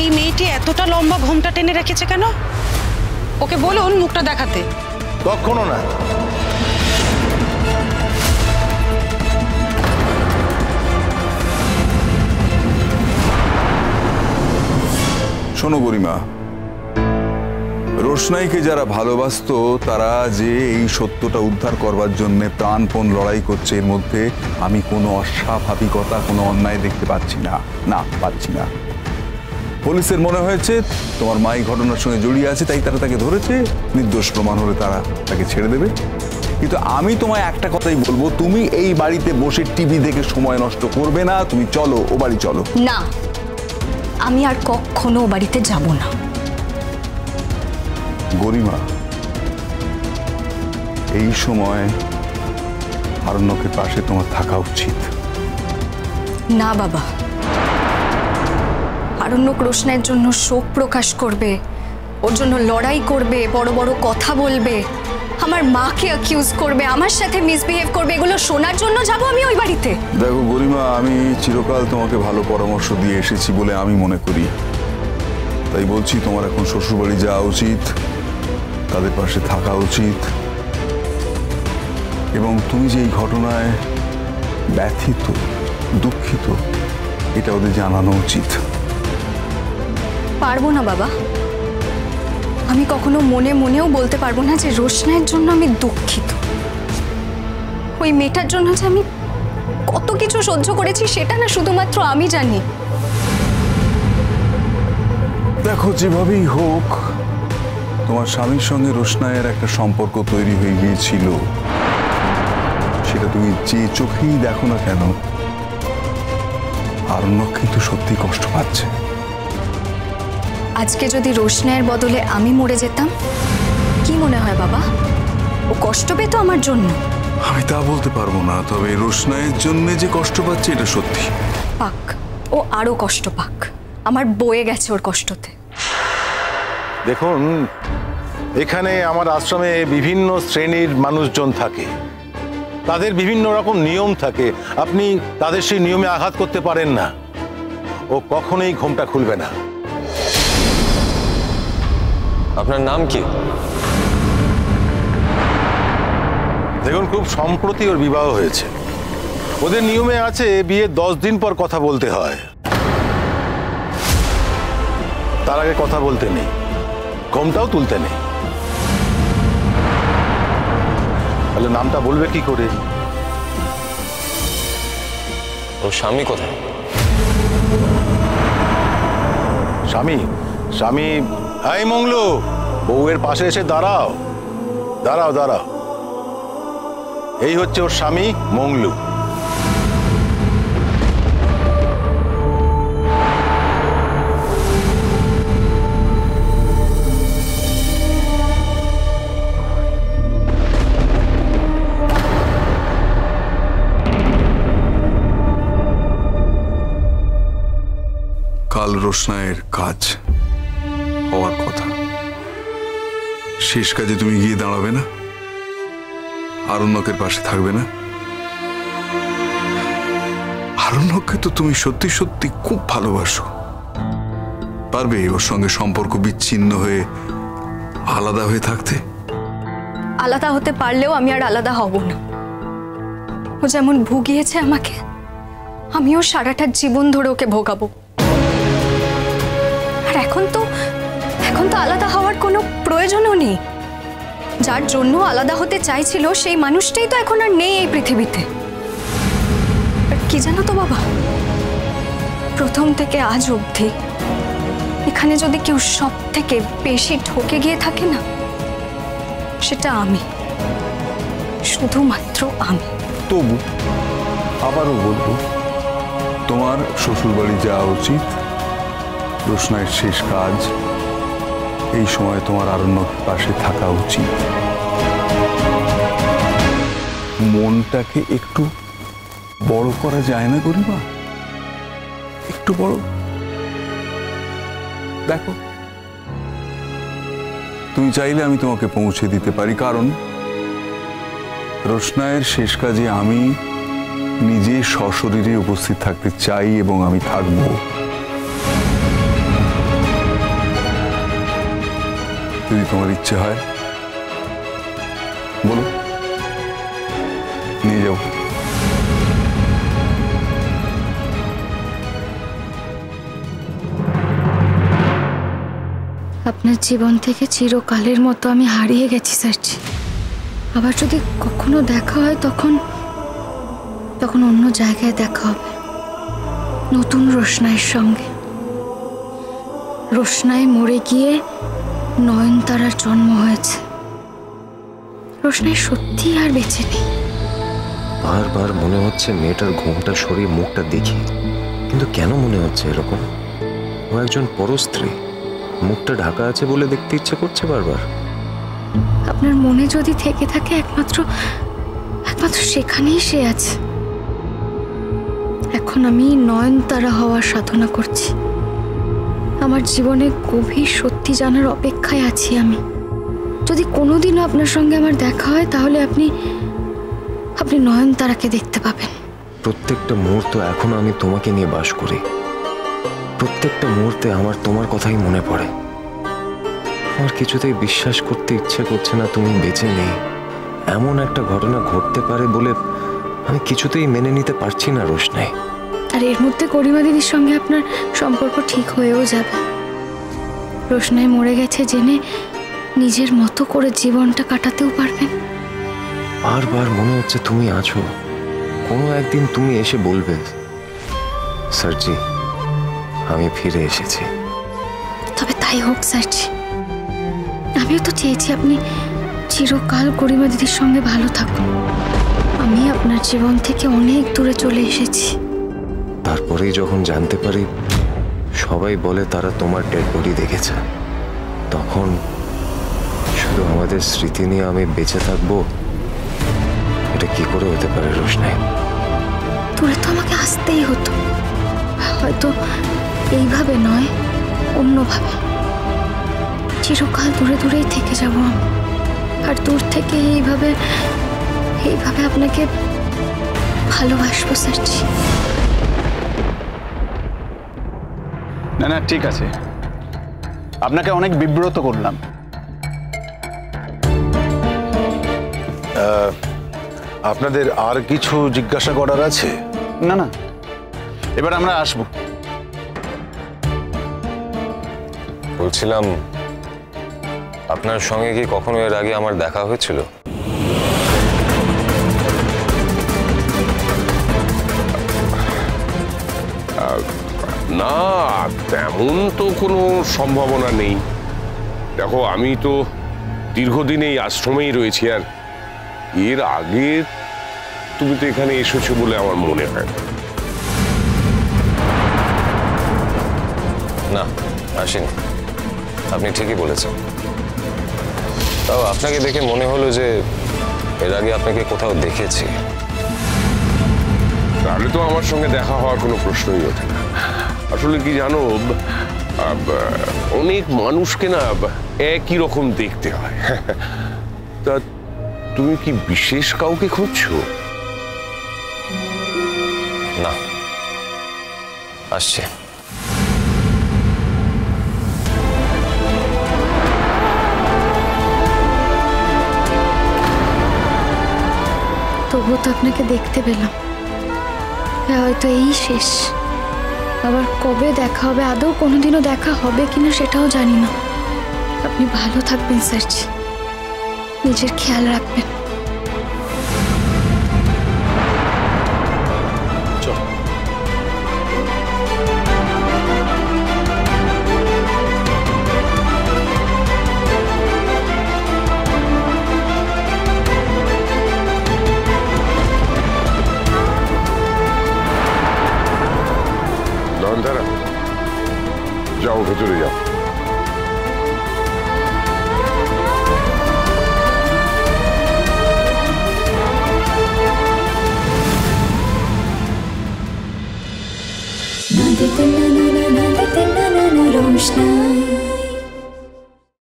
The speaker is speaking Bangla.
এই মেয়েটি এতটা লম্বা ঘোমটা টেনে রেখেছে কেন? ওকে বলুন মুখটা দেখাতে। কখনো না। শোনো গরিমা, রোশনাইকে যারা ভালোবাসতো তারা যে এই সত্যটা উদ্ধার করবার জন্য প্রাণপণ লড়াই করছে, এর মধ্যে আমি কোনো অস্বাভাবিকতা, কোনো অন্যায় দেখতে পাচ্ছি না। না, পাচ্ছি না। পুলিশের মনে হয়েছে তোমার মা এই ঘটনার সঙ্গে জড়িয়ে আছে, তাই তারা তাকে ধরেছে। নির্দোষ প্রমাণ হলে তারা তাকে ছেড়ে দেবে। কিন্তু আমি তোমায় একটা কথাই বলবো, তুমি এই বাড়িতে বসে টিভি দেখে সময় নষ্ট করবে না। তুমি চলো, ও বাড়ি চলো। না, আমি আর কখনো ও বাড়িতে যাব না। গরিমা, এই সময় আরণ্যকের পাশে তোমার থাকা উচিত। না বাবা, আরণ্যক রোশনাইয়ের জন্য শোক প্রকাশ করবে, ওর জন্য লড়াই করবে, বড় বড় কথা বলবে, আমার মাকে অ্যাকিউজ করবে, আমার সাথে মিসবিহেভ করবে, এগুলো শোনার জন্য যাব আমি ওই বাড়িতে? দেখো গরিমা, আমি চিরকাল তোমাকে ভালো পরামর্শ দিয়ে এসেছি বলে আমি মনে করি। তাই বলছি, তোমার এখন শ্বশুরবাড়ি যাওয়া উচিত, তাদের পাশে থাকা উচিত, এবং তুমি যে এই ঘটনায় ব্যথিত, দুঃখিত, এটা ওদের জানানো উচিত। পারবো না বাবা, আমি কখনো মনে মনেও বলতে পারবো না যে রোশনাইয়ের জন্য আমি দুঃখিত। ওই মেয়েটার জন্য যে আমি কত কিছু সহ্য করেছি সেটা না শুধুমাত্র আমি জানি। দেখো, যেভাবেই হোক তোমার স্বামীর সঙ্গে রোশনাইয়ের একটা সম্পর্ক তৈরি হয়ে গিয়েছিল, সেটা তুমি যে চোখেই দেখো না কেন, আরণ্যক কিন্তু সত্যি কষ্ট পাচ্ছে। আজকে যদি রোশনাইয়ের বদলে আমি মরে যেতাম, কি মনে হয় বাবা? ও কষ্ট পেত আমার জন্য? আমি তা বলতে পারবো না, তবে রোশনাইয়ের জন্য যে কষ্ট পাচ্ছে এটা সত্যি। পাক, ও আরো কষ্ট পাক, আমার বয়ে গেছে ওর কষ্টতে। দেখুন, এখানে আমার আশ্রমে বিভিন্ন শ্রেণীর মানুষজন থাকে, তাদের বিভিন্ন রকম নিয়ম থাকে। আপনি তাদের সেই নিয়মে আঘাত করতে পারেন না। ও কখনোই ঘোমটা খুলবে না। আপনার নাম কি? দেখুন, খুব সম্প্রতি ওর বিবাহ হয়েছে। ওদের নিয়মে আছে বিয়ের 10 দিন পর কথা বলতে হয়, তার আগে কথা বলতে নেই, ঘোমটাও তুলতে নেই। তাহলে নামটা বলবে কি করে? ওর স্বামী কোথায়? স্বামী? স্বামী? এই মংলু, বউয়ের পাশে এসে দাঁড়াও, দাঁড়াও, দাঁড়াও। এই হচ্ছে ওর স্বামী মংলু। কাল রোশনাইয়ের কাজ হওয়ার কথা, শেষ কাজে তুমি গিয়ে দাঁড়াবে না? আরণ্যকের পাশে থাকবে না? আরণ্যককে তো তুমি সত্যি সত্যি খুব ভালোবাসো। পারবে ওর সঙ্গে সম্পর্ক বিচ্ছিন্ন হয়ে আলাদা হয়ে থাকতে? আলাদা হতে পারলেও আমি আর আলাদা হব না। ও যেমন ভুগিয়েছে আমাকে, আমিও সারাটা জীবন ধরে ওকে ভোগাবো। আর এখন তো আলাদা হওয়ার কোনো প্রয়োজনও নেই। যার জন্য আলাদা হতে চাইছিল সেই মানুষটাই তো এখন আর নেই এই পৃথিবীতে। আর কি জানো তো বাবা, প্রথম থেকে আজ অবধি এখানে যদি কেউ সব থেকে বেশি ঠকে গিয়ে থাকে না, সেটা আমি, শুধুমাত্র আমি। তবু আবারও বলবো, তোমার শ্বশুরবাড়ি যাওয়া উচিত। রোশনাইয়ের শেষ কাজ, এই সময় তোমার আরণ্যক পাশে থাকা উচিত। মনটাকে একটু বড় করা যায় না গরিমা? একটু বড় দেখো, তুমি চাইলে আমি তোমাকে পৌঁছে দিতে পারি, কারণ রোশনাইয়ের শেষ কাজে আমি নিজে সশরীরে উপস্থিত থাকতে চাই এবং আমি থাকবো। যদি তোমার ইচ্ছে হয় বলো, নিয়ে যাও। আপনার জীবন থেকে চিরকালের মতো আমি হারিয়ে গেছি স্যারজি। আবার যদি কখনো দেখা হয় তখন অন্য জায়গায় দেখা হবে, নতুন রোশনাইয়ের সঙ্গে। রোশনাই মরে গিয়ে নয়নতারার জন্ম হয়েছে। রোশনাই সত্যি আর বেঁচে নেই। বারবার মনে হচ্ছে মেয়েটার ঘুমটা সরিয়ে মুখটা দেখি, কিন্তু কেন মনে হচ্ছে এরকম? ও একজন পরস্ত্রী, মুখটা ঢাকা আছে বলে দেখতে ইচ্ছে করছে বারবার। আপনার মনে যদি থেকে থাকে একমাত্র সেখানেই সে আছে। এখন আমি নয়নতারা হওয়ার সাধনা করছি। আমার জীবনে গভীর সত্যি জানার অপেক্ষায় আছি আমি। যদি কোনোদিনও আপনার সঙ্গে আমার দেখা হয় তাহলে আপনি নয়নতারাকে দেখতে পাবেন। প্রত্যেকটা মুহূর্ত এখনো আমি তোমাকে নিয়ে বাস করি। প্রত্যেকটা মুহূর্তে আমার তোমার কথাই মনে পড়ে। আমার কিছুতেই বিশ্বাস করতে ইচ্ছে করছে না তুমি বেঁচে নেই। এমন একটা ঘটনা ঘটতে পারে বলে আমি কিছুতেই মেনে নিতে পারছি না রোশনাই। আর এর মধ্যে গরিমা দিদির সঙ্গে আপনার সম্পর্ক ঠিক হয়েও যাবে। রোশনাই মরে গেছে জেনে নিজের মতো করে জীবনটা কাটাতেও পারবেন। বারবার মনে হচ্ছে তুমি আছো, কোনো একদিন তুমি এসে বলবে, স্যারজি আমি ফিরে এসেছি। তবে তাই হোক স্যারজি। আমিও তো চেয়েছি আপনি চিরকাল গরিমা দিদির সঙ্গে ভালো থাকুন। আমি আপনার জীবন থেকে অনেক দূরে চলে এসেছি। তারপরেই যখন জানতে পারি সবাই বলে তারা তোমার ডেড বডি দেখেছে, তখন শুধু আমাদের স্মৃতি নিয়ে আমি বেঁচে থাকবো, এটা কি করে হতে পারে রোশনাই? দূরে তো আমাকে আসতেই হতো, হয়তো এইভাবে নয় অন্যভাবে। চিরকাল দূরে দূরেই থেকে যাব আমি। আর দূর থেকে এইভাবে আপনাকে ভালোবাসবো স্যারজি। না না ঠিক আছে, আপনাকে অনেক বিব্রত করলাম। আপনাদের আর কিছু জিজ্ঞাসা করার আছে? না না, এবার আমরা আসবো। বলছিলাম, আপনার সঙ্গে কি কখনো এর আগে আমার দেখা হয়েছিল? না, তেমন তো কোনো সম্ভাবনা নেই। দেখো, আমি তো দীর্ঘদিন এই আশ্রমেই রয়েছি, আর এর আগে তুমি তো এখানে এসেছো বলে আমার মনে হয় না, আসেনি। আপনি ঠিকই বলেছেন। তাও আপনাকে দেখে মনে হলো যে এর আগে আপনাকে কোথাও দেখেছি। তাহলে তো আমার সঙ্গে দেখা হওয়ার কোনো প্রশ্নই ওঠে না। আসলে কি জানো, অনেক মানুষকে না একই রকম দেখতে হয়। তা তুমি কি বিশেষ কাউকে খুঁজছো? না, আসছে। তবুও তো আপনাকে দেখতে পেলাম। হয়তো এই শেষ। আবার কবে দেখা হবে, আদৌ কোনোদিনও দেখা হবে কিনা সেটাও জানি না। আপনি ভালো থাকবেন স্যারজি, নিজের খেয়াল রাখবেন। নয়নতারা, যাও ভেতরে যাও। रोशना।